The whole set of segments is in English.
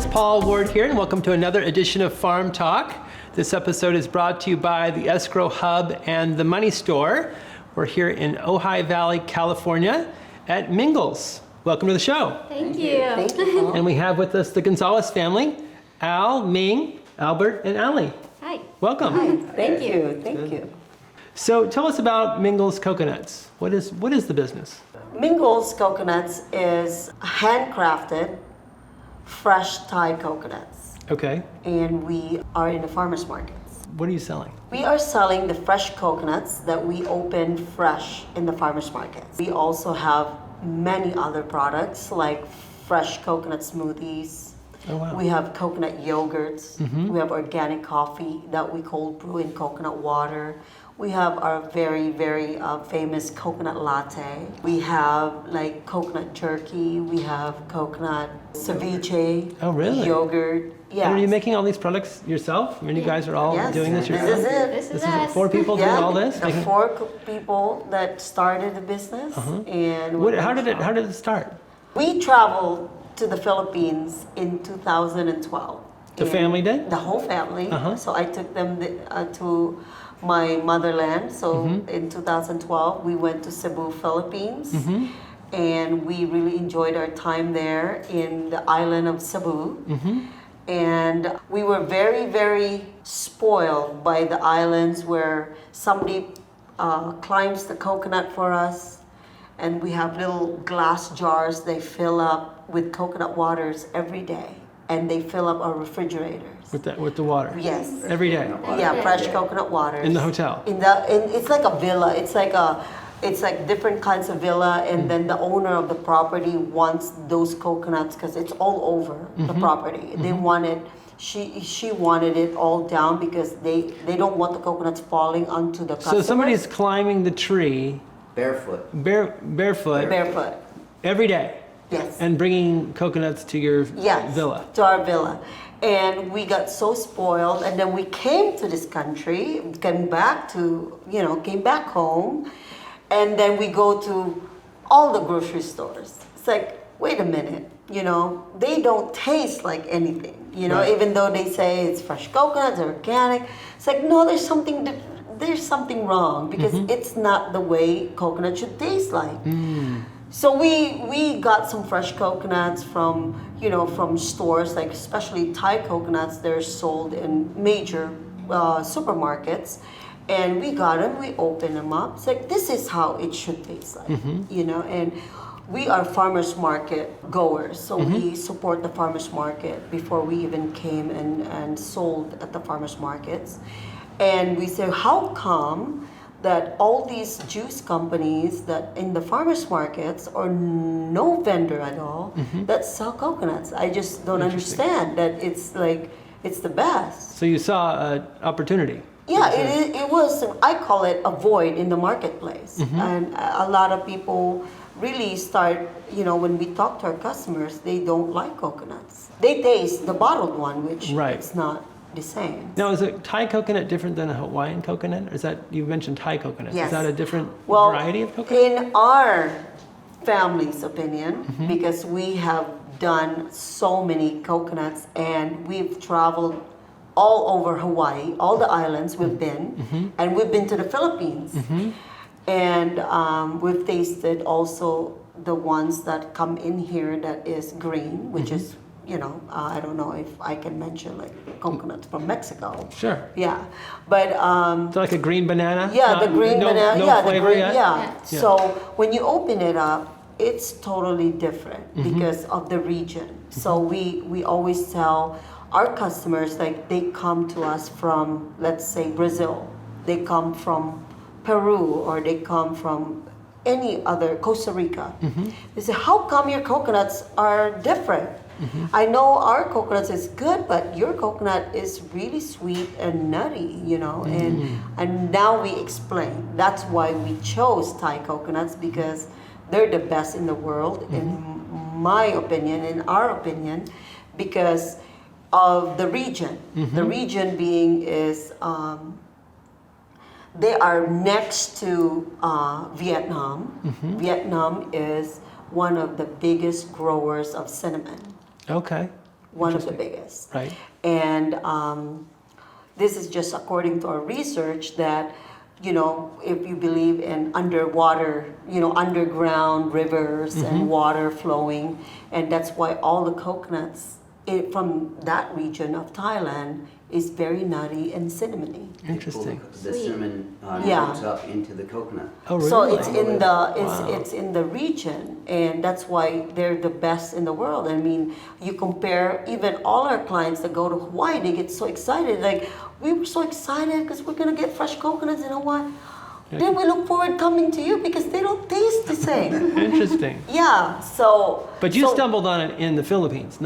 it's Paul Ward here, and welcome to another edition of Farm Talk. This episode is brought to you by the Escrow Hub and the Money Store. We're here in Ojai Valley, California at Mingle's. Welcome to the show. Thank you. Thank you. And we have with us the Gonzalez family, Al, Ming, Albert, and Ali. Hi. Welcome. Hi. Thank you. Thank you. So tell us about Mingle's Coconuts. What is the business? Mingle's Coconuts is handcrafted, fresh Thai coconuts. Okay. And we are in the farmers markets. What are you selling? We are selling the fresh coconuts that we opened fresh in the farmers markets. We also have many other products like fresh coconut smoothies. Oh, wow. We have coconut yogurts. We have organic coffee that we cold brew in coconut water. We have our very, very famous coconut latte. We have like coconut jerky. We have coconut ceviche. Oh, really? Yogurt. Yeah. And are you making all these products yourself? I mean, you guys are all Yes. doing this This yourself? is it. This is This is us. 4 people doing all this? The Making- 4 people that started the business, and How did it start? We traveled to the Philippines in 2012. The And family did? The whole family. Uh-huh. So I took them to my motherland. So Mm-hmm. in 2012, we went to Cebu, Philippines, Mm-hmm. and we really enjoyed our time there in the island of Cebu. Mm-hmm. And we were very, very spoiled by the islands where somebody climbs the coconut for us, and we have little glass jars they fill up with coconut waters every day, and they fill up our refrigerators. With the water? Yes. Every day? Yeah, fresh coconut waters. In the hotel? It's like a villa. It's like different kinds of villa, and then the owner of the property wants those coconuts because it's all over the property. They wanted, she wanted it all down because they don't want the coconuts falling onto the customers. So somebody's climbing the tree Barefoot. barefoot barefoot. every day Yes. and bringing coconuts to your Yes, villa. to our villa. And we got so spoiled, and then we came to this country, came back home, and then we go to all the grocery stores. It's like, wait a minute, they don't taste like anything, Right. even though they say it's fresh coconuts, organic. It's like, no, there's something wrong because it's not the way coconut should taste like. So we got some fresh coconuts from stores, like especially Thai coconuts. They're sold in major supermarkets, and we got them. We opened them up. It's like, this is how it should taste like, And we are farmers market goers, so we support the farmers market before we even came and sold at the farmers markets. And we say, how come that all these juice companies that in the farmers markets are no vendor at all that sell coconuts? I just don't understand that it's the best. So you saw an opportunity. Yeah, it was, I call it a void in the marketplace. And a lot of people really start, when we talk to our customers, they don't like coconuts. They taste the bottled one, which Right. it's not the same. Now, is a Thai coconut different than a Hawaiian coconut? Or is that, you mentioned Thai coconut. Yes. Is that a different Well, variety of coconut? in our family's opinion, because we have done so many coconuts and we've traveled all over Hawaii, all the islands we've been, and we've been to the Philippines. And we've tasted also the ones that come in here that is green, which is, I don't know if I can mention like coconuts from Mexico. Sure. Yeah, but So like a green banana? yeah, Not- the green no, banana. No Yeah, flavor the green. yet? Yeah. Yeah. So when you open it up, it's totally different because of the region. So we always tell our customers, like, they come to us from, let's say, Brazil. They come from Peru, or they come from any other, Costa Rica. They say, how come your coconuts are different? I know our coconuts is good, but your coconut is really sweet and nutty, and now we explain. That's why we chose Thai coconuts, because they're the best in the world, in my opinion, in our opinion, because of the region. The region being is they are next to Vietnam. Vietnam is one of the biggest growers of cinnamon. Okay. one of the biggest. Right. And this is just according to our research that, you know, if you believe in underwater, you know, underground rivers and water flowing, and that's why all the coconuts from that region of Thailand is very nutty and cinnamony. Interesting. The cinnamon Yeah. melts up into the coconut. Oh, really? So it's in the Wow. it's in the region, and that's why they're the best in the world. I mean, you compare even all our clients that go to Hawaii, they get so excited. Like, we were so excited because we're gonna get fresh coconuts in Hawaii. Then we look forward coming to you because they don't taste the same. Interesting. Yeah. So. But you so- stumbled on it in the Philippines,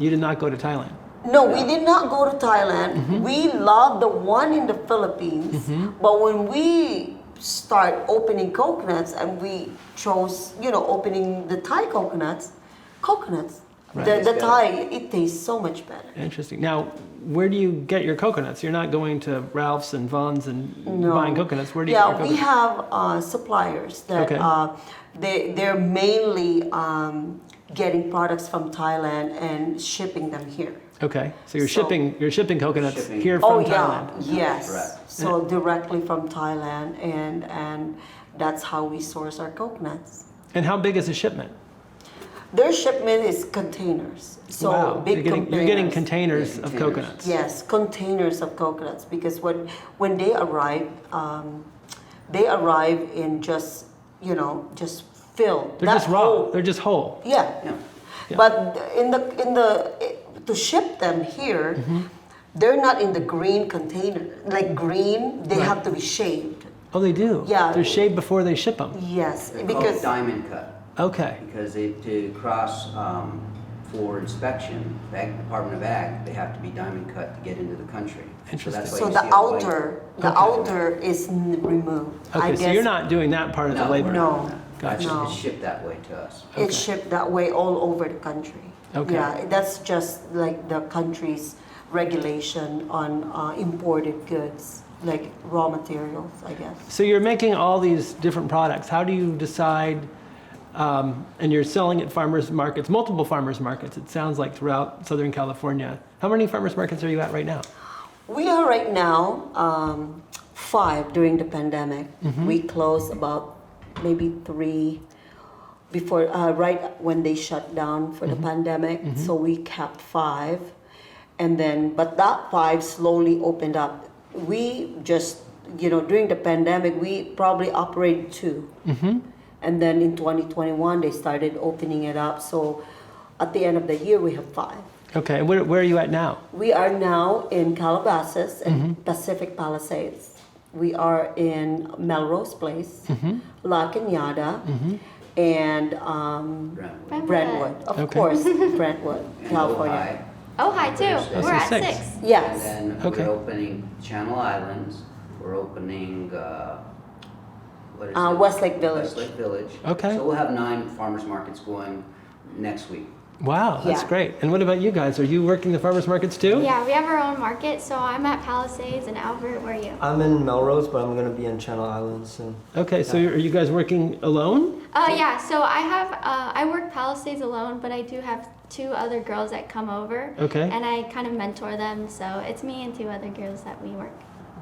you did not go to Thailand. No, we did not go to Thailand. We love the one in the Philippines, but when we start opening coconuts and we chose, you know, opening the Thai coconuts, Right. the Thai, it tastes so much better. Interesting. Now, where do you get your coconuts? You're not going to Ralph's and Vaughn's and No. buying coconuts. Where do you get your Yeah, we coconuts? have suppliers that Okay. they're mainly getting products from Thailand and shipping them here. Okay, so you're So- shipping coconuts Shipping. here from Oh Thailand. yeah, yes. Correct. So directly from Thailand, and that's how we source our coconuts. And how big is a shipment? Their shipment is containers. So Wow, big you're getting containers Yeah, of containers. coconuts. Yes, containers of coconuts, because when they arrive in just, you know, just filled. They're That just raw. whole- They're just whole. Yeah. Yeah. Yeah. But to ship them here, they're not in the green container. Like green, they Right. have to be shaved. Oh, they do. Yeah. They're shaved before they ship them. Yes, They're because called diamond cut Okay. because to cross for inspection, Department of Ag, they have to be diamond cut to get into the country. Interesting. So, that's why so you the see a white- outer is removed. Okay, so you're not doing that part of the No, labor. we're No. not. That's No. it's shipped that way to us. Okay. It's shipped that way all over the country. Okay. Yeah, that's just like the country's regulation on imported goods, like raw materials, I guess. So you're making all these different products. How do you decide? And you're selling at farmers markets, multiple farmers markets. It sounds like throughout Southern California. How many farmers markets are you at right now? We are right now 5 during the pandemic. We closed about maybe 3 before, right when they shut down for the pandemic. So we kept 5, and then but that 5 slowly opened up. We just, you know, during the pandemic, we probably operated 2. And then in 2021, they started opening it up. So at the end of the year, we have 5. Okay, and where are you at now? We are now in Calabasas and Pacific Palisades. We are in Melrose Place, La Cañada, and Brentwood. Of Okay. course, Brentwood, And California. Ojai too. There's We're at six. 6. Yes. And then Okay. we're opening Channel Islands. We're opening what is it? Westlake Village. Westlake Village. Okay. So we'll have 9 farmers markets going next week. Wow, that's Yeah. great. And what about you guys? Are you working the farmers markets too? Yeah, we have our own market. So I'm at Palisades, and Albert, where are you? I'm in Melrose, but I'm gonna be in Channel Islands soon. Okay, so are you guys working alone? Yeah. So I work Palisades alone, but I do have 2 other girls that come over. Okay. And I kind of mentor them. So it's me and 2 other girls that we work.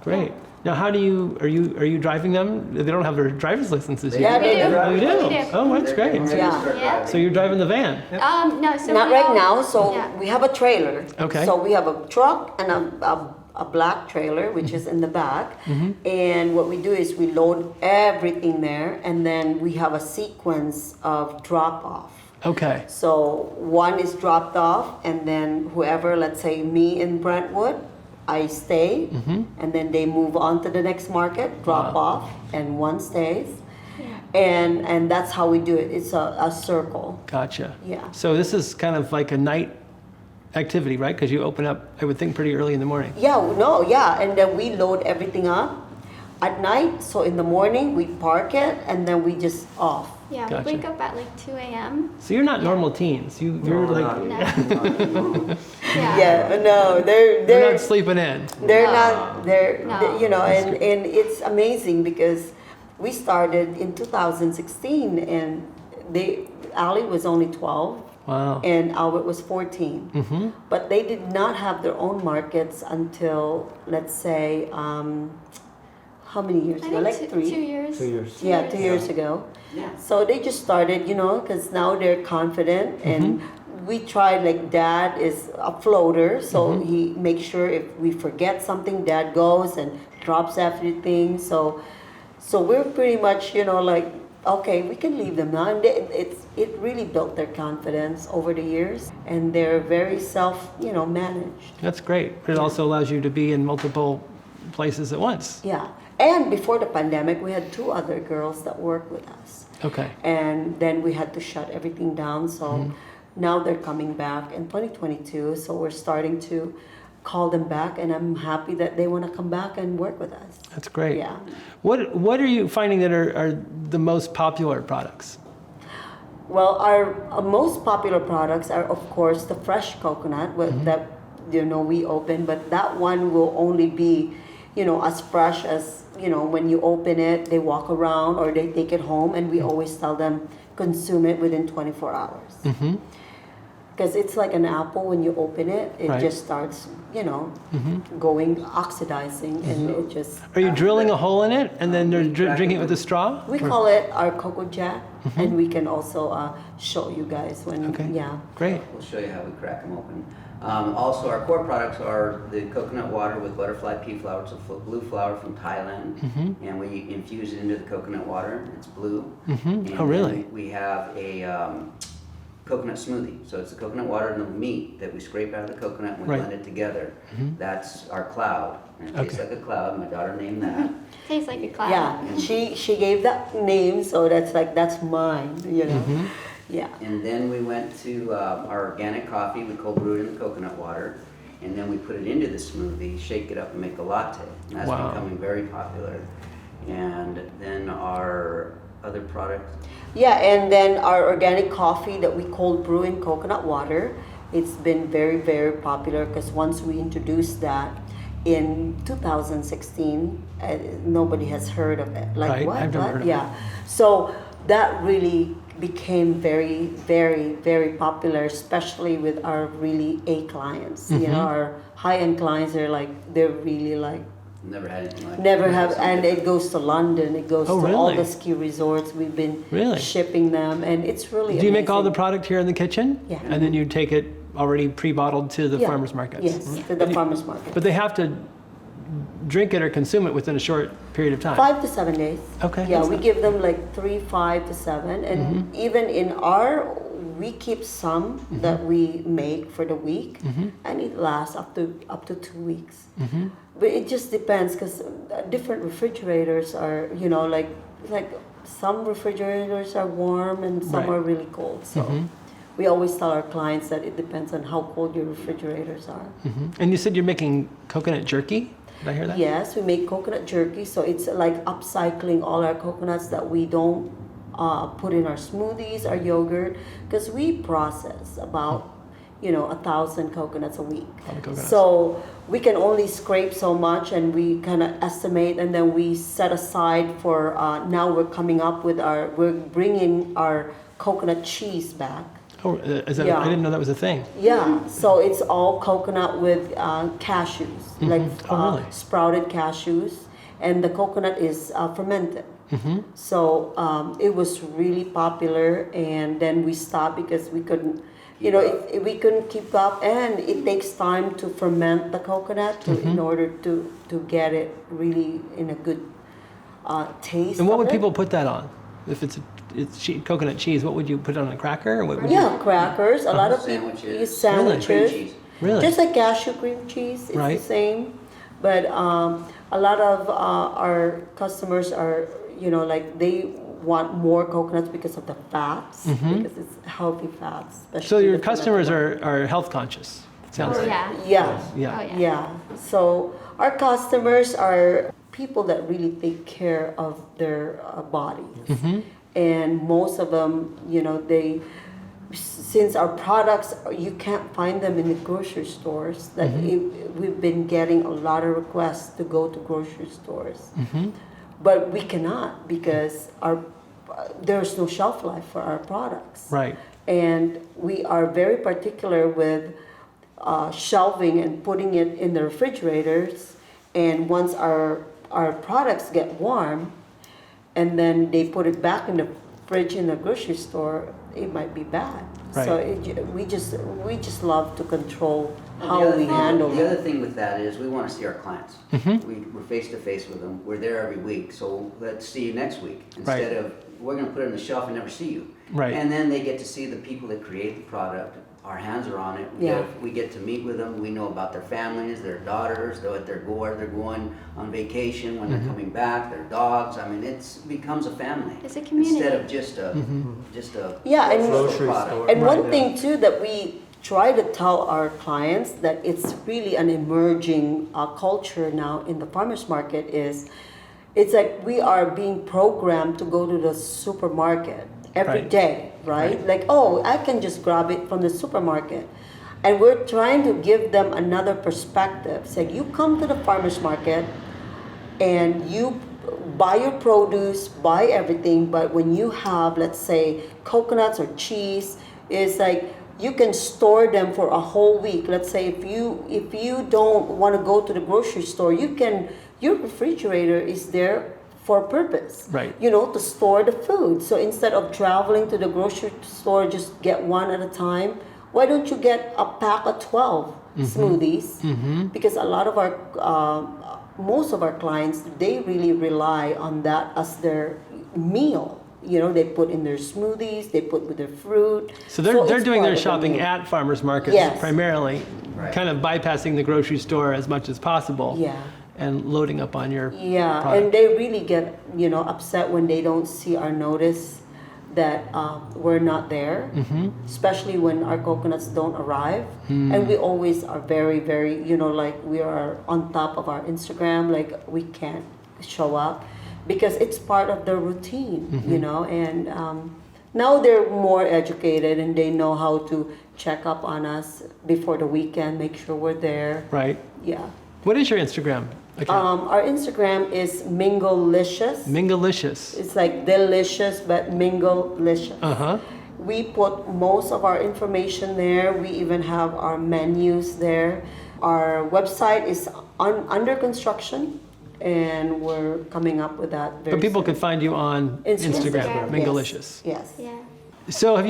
Great. Now, how do are you driving them? They don't have their driver's licenses Yeah, yet. they do. Oh, you do? We do. Oh, that's They're great. ready to Yeah. start Yeah. driving. So you're driving the van? No. So Not we right all- now, so Yeah. we have a trailer. Okay. So we have a truck and a black trailer, which is in the back. And what we do is we load everything there, and then we have a sequence of drop off. Okay. So one is dropped off, and then whoever, let's say me in Brentwood, I stay, and then they move on to the next market, drop Wow. off, and one stays. And that's how we do it. It's a circle. Gotcha. Yeah. So this is kind of like a night activity, right? Because you open up, I would think, pretty early in the morning. Yeah, and then we load everything up at night. So in the morning we park it, and then we just off. Yeah, Gotcha. we wake up at like 2 a.m. So you're not normal teens. You're No, like, not- No. Yeah, no, you're they're not sleeping in. they're No. not they're No. you know, and it's amazing because we started in 2016, and Ali was only 12, Wow. and Albert was 14. Mm-hmm. But they did not have their own markets until, let's say, how many years I ago? think Like 3? 2 years. 2 years. Yeah, 2 years ago. Yeah. So they just started, because now they're confident, and we tried, like, Dad is a floater, so he makes sure if we forget something, Dad goes and drops everything. So we're pretty much, like, okay, we can leave them now. And it really built their confidence over the years, and they're very managed. That's great. But it also allows you to be in multiple places at once. Yeah. And before the pandemic, we had 2 other girls that worked with us. Okay. And then we had to shut everything down. So now they're coming back in 2022. So we're starting to call them back, and I'm happy that they want to come back and work with us. That's great. Yeah. What are you finding that are the most popular products? Well, our most popular products are, of course, the fresh coconut that we open, but that one will only be, as fresh as, when you open it, they walk around or they take it home, and we always tell them consume it within 24 hours. Mm-hmm. Because it's like an apple, when you open it, it Right. just starts, going oxidizing, and it just. Are you drilling a hole in it and then they're Crack drinking it it with a straw? We call it our Cocoa Jack, and we can also show you guys when. Okay. Yeah. Great. We'll show you how we crack them open. Also, our core products are the coconut water with butterfly pea flower. It's a blue flower from Thailand, and we infuse it into the coconut water. It's blue. And Oh, really? then we have a coconut smoothie. So it's the coconut water and the meat that we scrape out of the coconut and we Right. blend it together. That's our cloud. And it tastes Okay. like a cloud. My daughter named that. Tastes like a cloud. Yeah. She gave that name, so that's mine. Yeah. And then we went to our organic coffee. We cold brewed it in the coconut water. And then we put it into the smoothie, shake it up, and make a latte. And that's Wow. becoming very popular. And then our other product, Yeah, and then our organic coffee that we cold brew in coconut water, it's been very, very popular, because once we introduced that in 2016, nobody has heard of it. Like, Right, what? I've never What? heard of Yeah. So that really became very, very, very popular, especially with our really A clients. Our high-end clients are like, they're really like, never had anything like never that. have, and it goes to London, it goes Oh, to all really? the ski resorts. We've been Really? shipping them, and it's really Do you make all the amazing. product here in the kitchen? Yeah. And then you take it already pre-bottled to the Yeah. farmers markets? Yes, to the farmers market. But they have to drink it or consume it within a short period of time? 5 to 7 days. Okay. Yeah, That's we not- give them like 3, 5 to 7, and even in we keep some that we make for the week, and it lasts up to 2 weeks. But it just depends, because different refrigerators are, like some refrigerators are warm and some Right. are really cold. So we always tell our clients that it depends on how cold your refrigerators are. And you said you're making coconut jerky? Did I hear that? Yes, we make coconut jerky, so it's like upcycling all our coconuts that we don't put in our smoothies, our yogurt, because we process about 1,000 coconuts a week. coconuts. So we can only scrape so much, and we kind of estimate, and then we set aside for. Now we're bringing our coconut cheese back. Oh, is that, Yeah. I didn't know that was a thing. Yeah, so it's all coconut with cashews, like Oh, really? sprouted cashews, and the coconut is fermented. So it was really popular, and then we stopped because we couldn't, we couldn't keep up, and it takes time to ferment the coconut in order to get it really in a good taste. And what of would it. people put that on? If it's coconut cheese, what would you put it on, a cracker? Or what would Yeah, crackers. A lot of people Sandwiches. use Cream sandwiches. cheese. Really? Just like cashew cream cheese, it's Right. the same. But a lot of our customers are, like they want more coconuts because of the fats, because it's healthy fats. Especially So your the fermented customers one. are health conscious, it sounds Oh, like. yeah. Yeah. Yeah. Oh, yeah. Yeah. So our customers are people that really take care of their bodies. And most of them, since our products, you can't find them in the grocery stores, that we've been getting a lot of requests to go to grocery stores. But we cannot, because our there's no shelf life for our products. Right. And we are very particular with shelving and putting it in the refrigerators. And once our products get warm, and then they put it back in the fridge in the grocery store, it might be bad. Right. So we just love to control The how other we thing- handle The it. other thing with that is we want to see our clients. We're face to face with them. We're there every week. So let's see you next week instead of we're going to put it on the shelf and never see you. Right. And then they get to see the people that create the product. Our hands are on it. Yeah. We get to meet with them. We know about their families, their daughters, what they're going on vacation, when they're coming back, their dogs. I mean, it becomes a family. It's a community. Instead of just a Yeah, and Grocery product. store. And Right. one thing too that we try to tell our clients that it's really an emerging culture now in the farmers market is, it's like we are being programmed to go to the supermarket every Right. day, right? Like, oh, I can just grab it from the supermarket. And we're trying to give them another perspective. Say, you come to the farmers market and you buy your produce, buy everything, but when you have, let's say, coconuts or cheese, it's like you can store them for a whole week. Let's say if you don't want to go to the grocery store, your refrigerator is there for a purpose. Right. To store the food. So instead of traveling to the grocery store, just get one at a time. Why don't you get a pack of 12 smoothies? Because a lot of our most of our clients, they really rely on that as their meal. They put in their smoothies, they put with their fruit. So they're it's doing part their of the shopping meal. at farmers markets Yes. primarily, Right. kind of bypassing the grocery store as much as possible. Yeah. And loading up on your Yeah, product. and they really get upset when they don't see our notice that we're not there, especially when our coconuts don't arrive. And we always are very, very, like we are on top of our Instagram, like we can't show up because it's part of their routine, and now they're more educated and they know how to check up on us before the weekend, make sure we're there. Right. Yeah. What is your Instagram account? Our Instagram is Minglelicious. Mingalicious. It's like delicious, but Minglelicious. Uh-huh. We put most of our information there. We even have our menus there. Our website is under construction, and we're coming up with that very But people soon. could find you on Instagram, Instagram. Mingalicious. Yes. Yeah. So have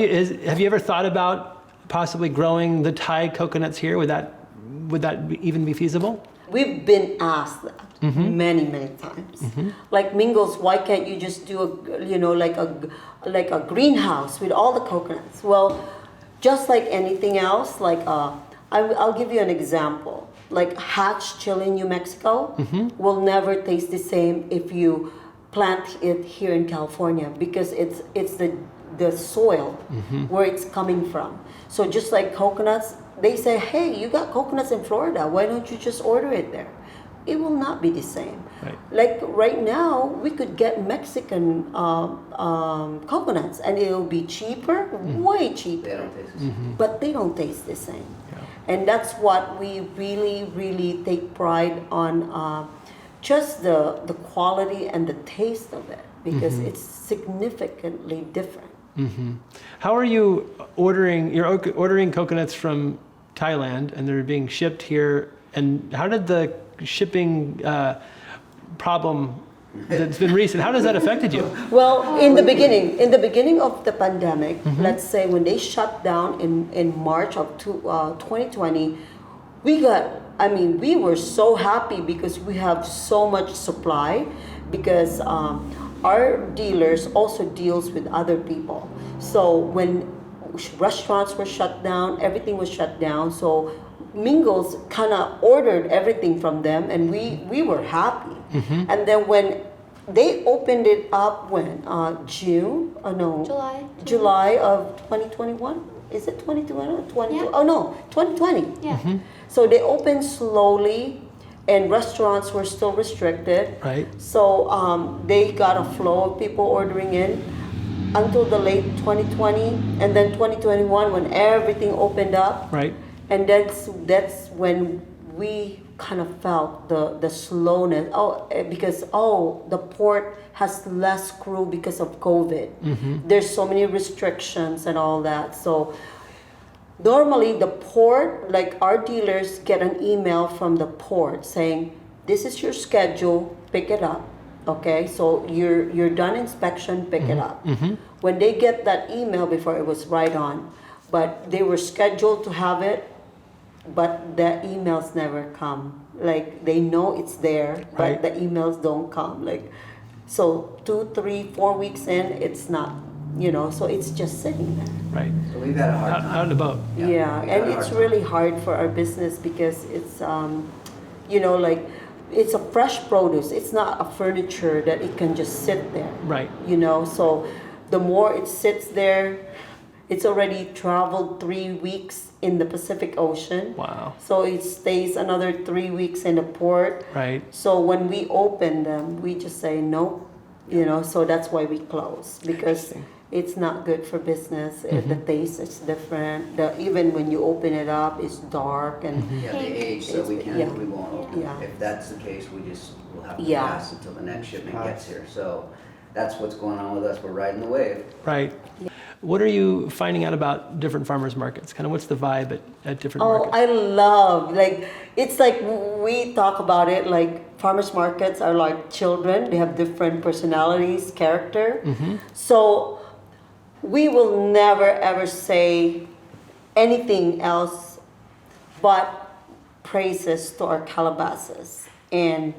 you ever thought about possibly growing the Thai coconuts here? Would that even be feasible? We've been asked that many, many times. Like Mingles, why can't you just do like a greenhouse with all the coconuts? Well, just like anything else, like I'll give you an example. Like Hatch Chili in New Mexico will never taste the same if you plant it here in California because it's the soil where it's coming from. So just like coconuts, they say, hey, you got coconuts in Florida. Why don't you just order it there? It will not be the same. Right. Like right now, we could get Mexican coconuts and it'll be cheaper, way cheaper. They don't taste the same. But they don't taste the same. And that's what we really, really take pride on, just the quality and the taste of it because it's significantly different. How are you ordering? You're ordering coconuts from Thailand, and they're being shipped here. And how did the shipping problem that's been recent? How has that affected you? Well, in the beginning of the pandemic, let's say when they shut down in March of 2020, we were so happy because we have so much supply because our dealers also deals with other people. So when restaurants were shut down, everything was shut down. So Mingles kind of ordered everything from them, and we were happy. And then when they opened it up, when July of 2021. Is it 2021 or 20? Yeah. Oh no, 2020. Yeah. So they opened slowly, and restaurants were still restricted. Right. So they got a flow of people ordering in until the late 2020, and then 2021 when everything opened up. Right. And that's when we kind of felt the slowness. Because the port has less crew because of COVID. There's so many restrictions and all that. So normally the port, like our dealers get an email from the port saying, this is your schedule, pick it up. Okay, so you're done inspection, pick it up. When they get that email, before it was right on, but they were scheduled to have it, but the emails never come. Like they know it's there, but Right. the emails don't come. Like, so 2, 3, 4 weeks in, it's not, so it's just sitting there. Right. So we've had a hard Out time. and about. Yeah, we've had and a it's hard time. really hard for our business because it's, like, it's a fresh produce. It's not a furniture that it can just sit there. Right. So the more it sits there, it's already traveled 3 weeks in the Pacific Ocean. Wow. So it stays another 3 weeks in the port. Right. So when we open them, we just say nope. So that's why we close, because Interesting. it's not good for business. The taste is different. Even when you open it up, it's dark and Yeah, the age, so we Yeah. won't open. Yeah. If that's the case, we'll have to Yeah. pass until the next shipment gets here. So that's what's going on with us. We're riding the wave. Right. What are you finding out about different farmers markets? Kind of what's the vibe at different Oh, markets? I love, it's like we talk about it like farmers markets are like children. They have different personalities, character. So we will never ever say anything else but praises to our Calabasas and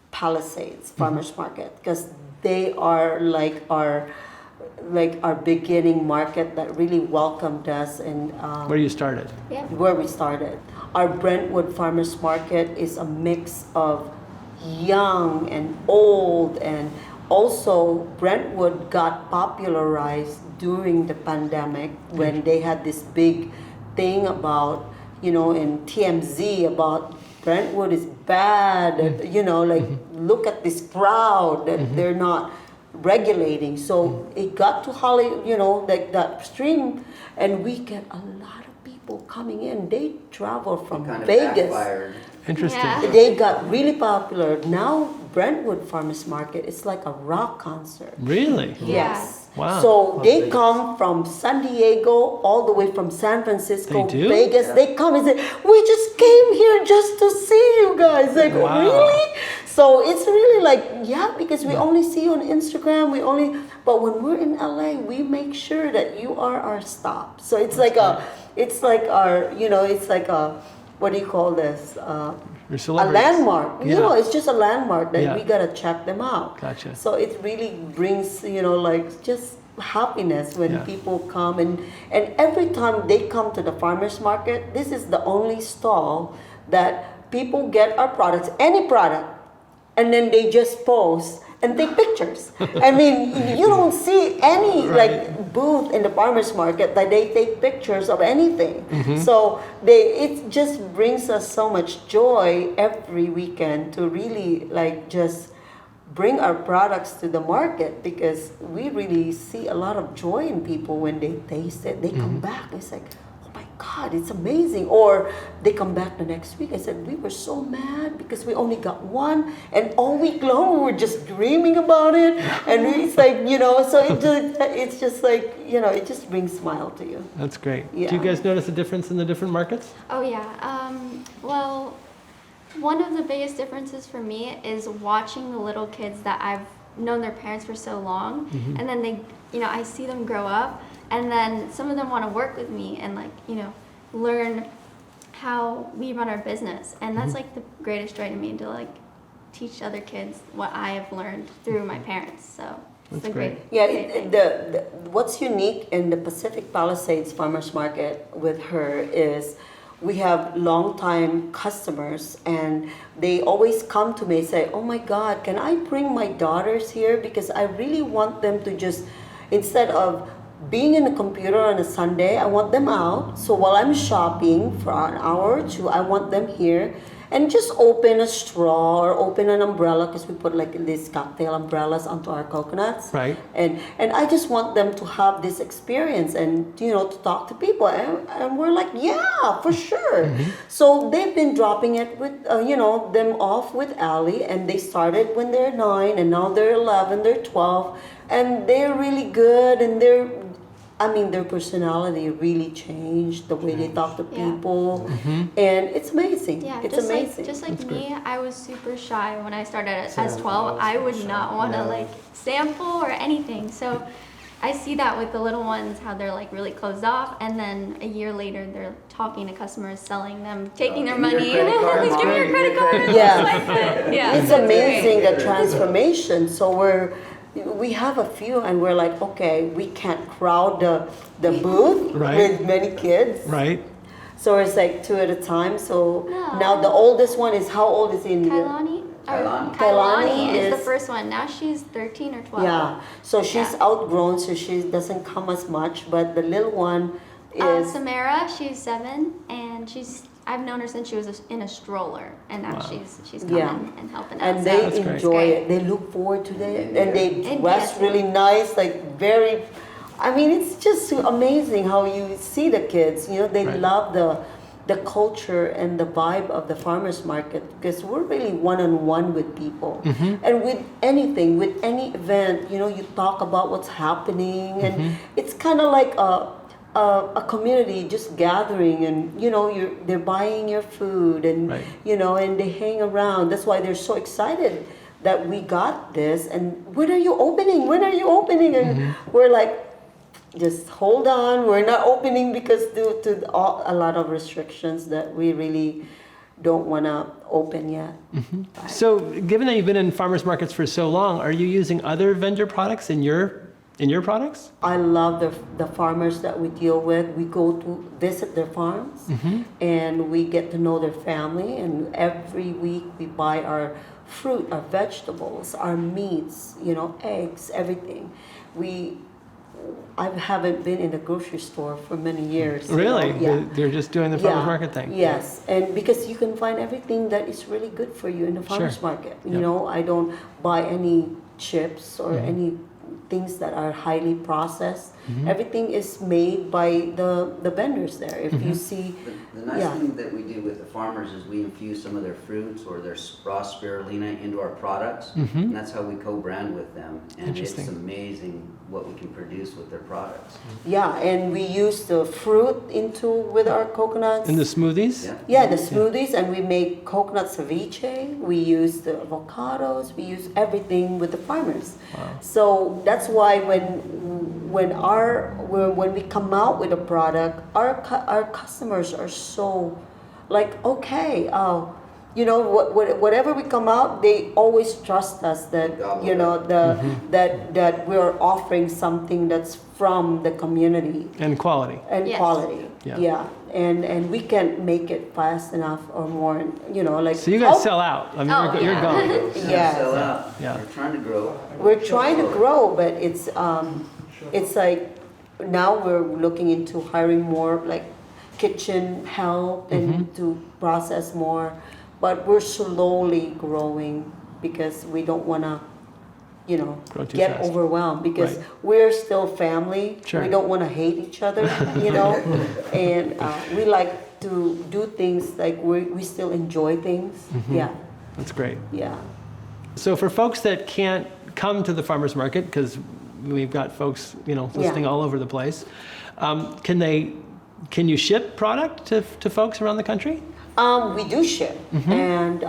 Palisades Farmers Market, because they are like our beginning market that really welcomed us and Where you started? Yeah. where we started. Our Brentwood Farmers Market is a mix of young and old, and also Brentwood got popularized during the pandemic when they had this big thing about, in TMZ about Brentwood is bad, look at this crowd that they're not regulating. So it got to like that stream, and we get a lot of people coming in. They travel from Kind of Vegas. backfired. Interesting. Yeah. They got really popular. Now Brentwood Farmers Market is like a rock concert. Really? Yes. Wow. So they come from San Diego, all the way from San Francisco, They do? Vegas. They come and say, "We just came here just to see you guys." Like, Wow. really? So it's really like, because we only see you on Instagram. But when we're in LA, we make sure that you are our stop. So it's like it's like what do you call this? Your A celebrities. landmark. Yeah. It's just a landmark that Yeah. we gotta check them out. Gotcha. So it really brings, just happiness when Yeah. people come, and every time they come to the farmers market, this is the only stall that people get our products, any product, and then they just post and take pictures. I mean, you don't see any booth in the farmers market that they take pictures of anything. So it just brings us so much joy every weekend to really just bring our products to the market, because we really see a lot of joy in people when they taste it. They come back. It's like, oh my God, it's amazing. Or they come back the next week. I said, we were so mad because we only got one, and all week long we were just dreaming about it. And it's like, so it's just like, it just brings smile to you. That's great. Yeah. Do you guys notice a difference in the different markets? Oh yeah. Well, one of the biggest differences for me is watching the little kids that I've known their parents for so long, and then they, I see them grow up, and then some of them want to work with me and learn how we run our business, and that's like the greatest joy to me, to teach other kids what I have learned through my parents. So it's That's a great. Yeah, great thing. what's unique in the Pacific Palisades Farmers Market with her is we have longtime customers, and they always come to me and say, "Oh my God, can I bring my daughters here? Because I really want them to just, instead of being in the computer on a Sunday, I want them out. So while I'm shopping for an hour or two, I want them here." and just open a straw or open an umbrella, because we put like these cocktail umbrellas onto our coconuts. Right. And I just want them to have this experience and to talk to people, and we're like, yeah, for sure. So they've been dropping it with them off with Allie, and they started when they're 9, and now they're 11, they're 12, and they're really good, and their personality really changed, the way they talk to people, and it's amazing. Yeah, it's just amazing. Like me, I was super shy when I started as 12. I would not want to like sample or anything. So I see that with the little ones, how they're like really closed off, and then a year later they're talking to customers, selling them, taking their Give me money. your credit card, Give me Mom. your credit card. Yeah. Yeah, It's amazing, the transformation. So we have a few, and we're like, okay, we can't crowd the booth Right. with many kids. Right. So it's like 2 at a time. So No. now the oldest one is, how old is he? Kailani? Kailani. Kailani is the is- first one. Now she's 13 or 12. Yeah. So she's Yeah. outgrown, so she doesn't come as much. But the little one is. Samara, she's 7, and I've known her since she was in a stroller, and now she's coming Yeah. and helping out. And so they That's great. enjoy Great. it. They look forward to it, and they And dress dancing. really nice, like very. I mean, it's just amazing how you see the kids. They Right. love the culture and the vibe of the farmers market, because we're really one-on-one with people, and with anything, with any event. You talk about what's happening, and it's kind of like a community just gathering, and they're buying your food, and Right. and they hang around. That's why they're so excited that we got this, and when are you opening, and we're like, just hold on, we're not opening, because due to a lot of restrictions that we really don't want to open yet. So, given that you've been in farmers markets for so long, are you using other vendor products in your products? I love the farmers that we deal with. We go to visit their farms, and we get to know their family, and every week we buy our fruit, our vegetables, our meats, eggs, everything. I haven't been in the grocery store for many years. Really? Yeah. They're just doing the farmers market thing? Yes, and because you can find everything that is really good for you in the farmers Sure. market. Yep. I don't buy any chips or any things that are highly processed. Everything is made by the vendors there. If you see, The nice Yeah. thing that we do with the farmers is we infuse some of their fruits or their raw spirulina into our products, and that's how we co-brand with them. And Interesting. it's amazing what we can produce with their products. and we use the fruit with our coconuts. In the smoothies? Yeah, the smoothies, and we make coconut ceviche. We use the avocados. We use everything with the farmers. So that's why when we come out with a product, our customers are so like, okay, whatever we come out, they always trust us that that we're offering something that's from the community And quality. and Yes. quality. Yeah. And we can't make it fast enough or more, like. So you guys sell out. I mean, Oh, you're yeah. gone. Yeah. Sell out. Yeah. We're trying to grow. We're trying to grow, but it's like now we're looking into hiring more like kitchen help and to process more, but we're slowly growing because we don't want to Grow too get fast. overwhelmed, because Right. we're still family. Sure. We don't want to hate each other, and we like to do things like we still enjoy things. Yeah, That's great. yeah. So for folks that can't come to the farmers market, because we've got folks, listening all over the place, can you ship product to folks around the country? We do ship, and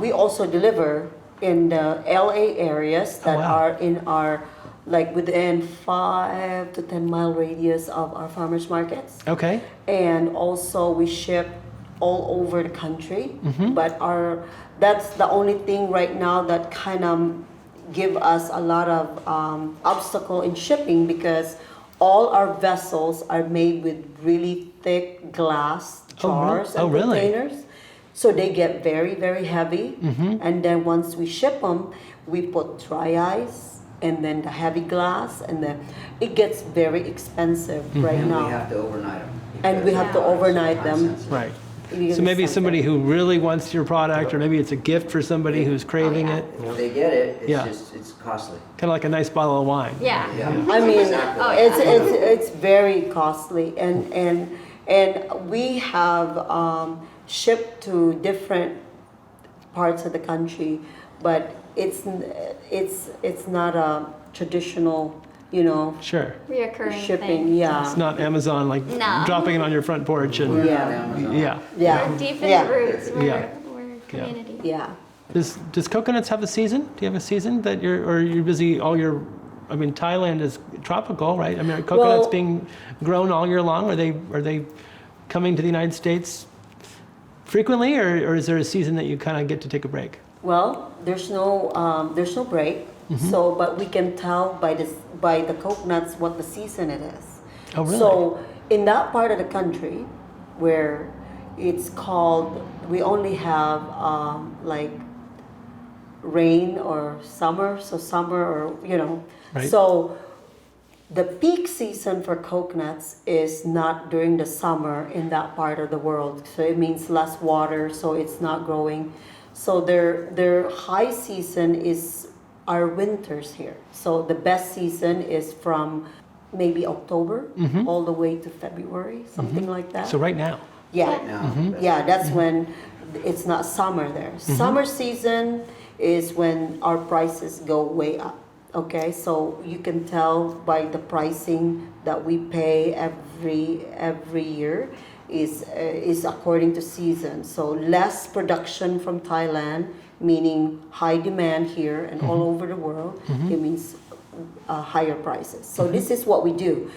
we also deliver in the LA areas that wow. are in our, like within 5 to 10 mile radius of our farmers markets. Okay. And also we ship all over the country, but that's the only thing right now that kind of give us a lot of obstacle in shipping, because all our vessels are made with really thick glass jars and really? containers. So they get very, very heavy. And then once we ship them, we put dry ice and then the heavy glass, and then it gets very expensive right And now. we have to overnight them. And we have to overnight them. Right. you're So gonna maybe send somebody it. who really wants your product, or maybe it's a gift for somebody who's craving yeah. it. If they get it, it's Yeah. just, it's costly. Kind of like a nice bottle of wine. Yeah. I mean, Exactly. Oh, it's very costly, and we have shipped to different parts of the country, but it's not a traditional, Sure. Reoccurring shipping. thing. Yeah. It's not Amazon like No. dropping it on your front porch and We're Yeah. on Amazon. yeah. Yeah. We're deep in Yeah. the roots. We're, Yeah. we're community. Yeah. Does coconuts have a season? Do you have a season that you're busy all year? I mean, Thailand is tropical, right? I mean, are coconuts Well- being grown all year long? Are they coming to the United States frequently, or is there a season that you kind of get to take a break? Well, there's no break. Mm-hmm. So, but we can tell by the coconuts what the season it is. Oh, really? So, in that part of the country, where it's called, we only have like rain or summer. So summer, or Right. So the peak season for coconuts is not during the summer in that part of the world. So it means less water, so it's not growing. So their high season is our winters here. So the best season is from maybe October all the way to February, something like that. So right now. Yeah. Now, Yeah, that's when it's not summer there. Summer season is when our prices go way up. Okay, so you can tell by the pricing that we pay every year is according to season. So less production from Thailand, meaning high demand here and all over the world. It means higher prices. So this is what we do.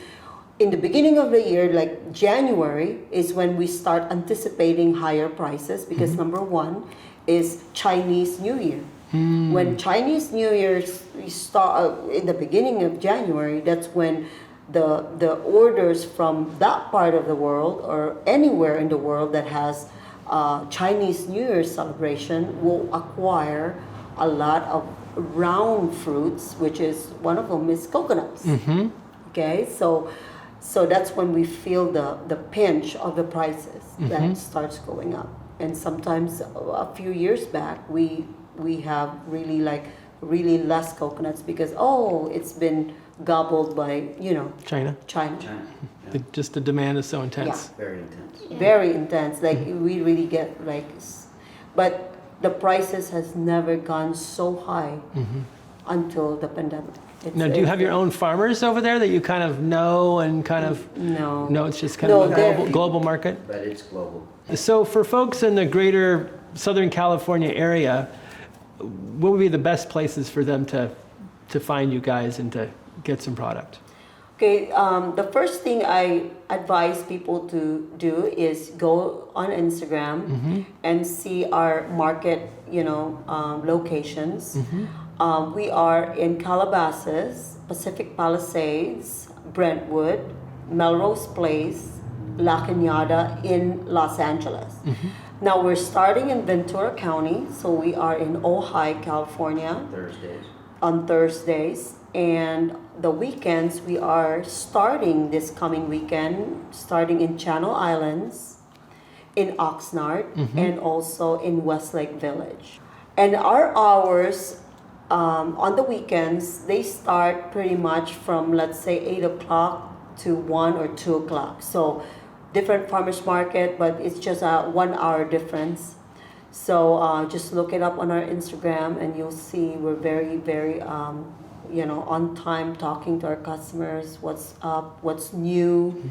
In the beginning of the year, like January, is when we start anticipating higher prices because number one is Chinese New Year. When Chinese New Year start in the beginning of January, that's when the orders from that part of the world or anywhere in the world that has Chinese New Year celebration will acquire a lot of round fruits, which is one of them is coconuts. Okay, so that's when we feel the pinch of the prices that starts going up. And sometimes a few years back we have really less coconuts because it's been gobbled by China. China. China. Just the demand is so intense. Very intense. Very intense. Like we really get but the prices has never gone so high until the pandemic. Now, do you have your own farmers over there that you kind of know and kind of? No. No, it's just kind No, of a they're- global market. But it's global. So for folks in the greater Southern California area, what would be the best places for them to find you guys and to get some product? Okay, the first thing I advise people to do is go on Instagram and see our market, locations. We are in Calabasas, Pacific Palisades, Brentwood, Melrose Place, La Cañada in Los Angeles. Now we're starting in Ventura County, so we are in Ojai, California Thursdays. on Thursdays, and the weekends we are starting this coming weekend, starting in Channel Islands, in Oxnard, and also in Westlake Village. And our hours on the weekends, they start pretty much from, let's say, 8 o'clock to 1 or 2 o'clock. So different farmers market, but it's just a 1 hour difference. So just look it up on our Instagram and you'll see we're very, very, on time talking to our customers, what's up, what's new.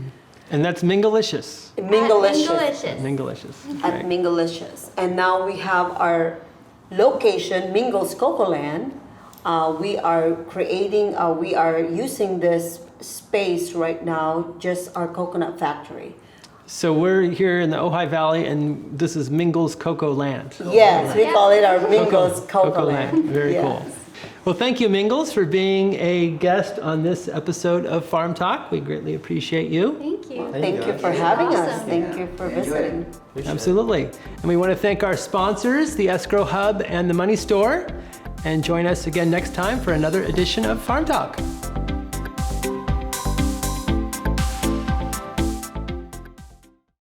And that's Minglelicious. Minglelicious. Minglelicious. Minglelicious. At Right. Minglelicious. And now we have our location, Mingle's Coco Land. We are using this space right now, just our coconut factory. So we're here in the Ojai Valley, and this is Mingle's Cocoa Land. Yes, we call it our Mingle's Coco, Cocoa Land. Very Yes. cool. Well, thank you, Mingles, for being a guest on this episode of Farm Talk. We greatly appreciate you. Thank you. Thank you guys. for having us. Awesome. Thank you for Enjoy it. visiting. Appreciate it. Absolutely. And we want to thank our sponsors, the Escrow Hub and the Money Store. And join us again next time for another edition of Farm Talk.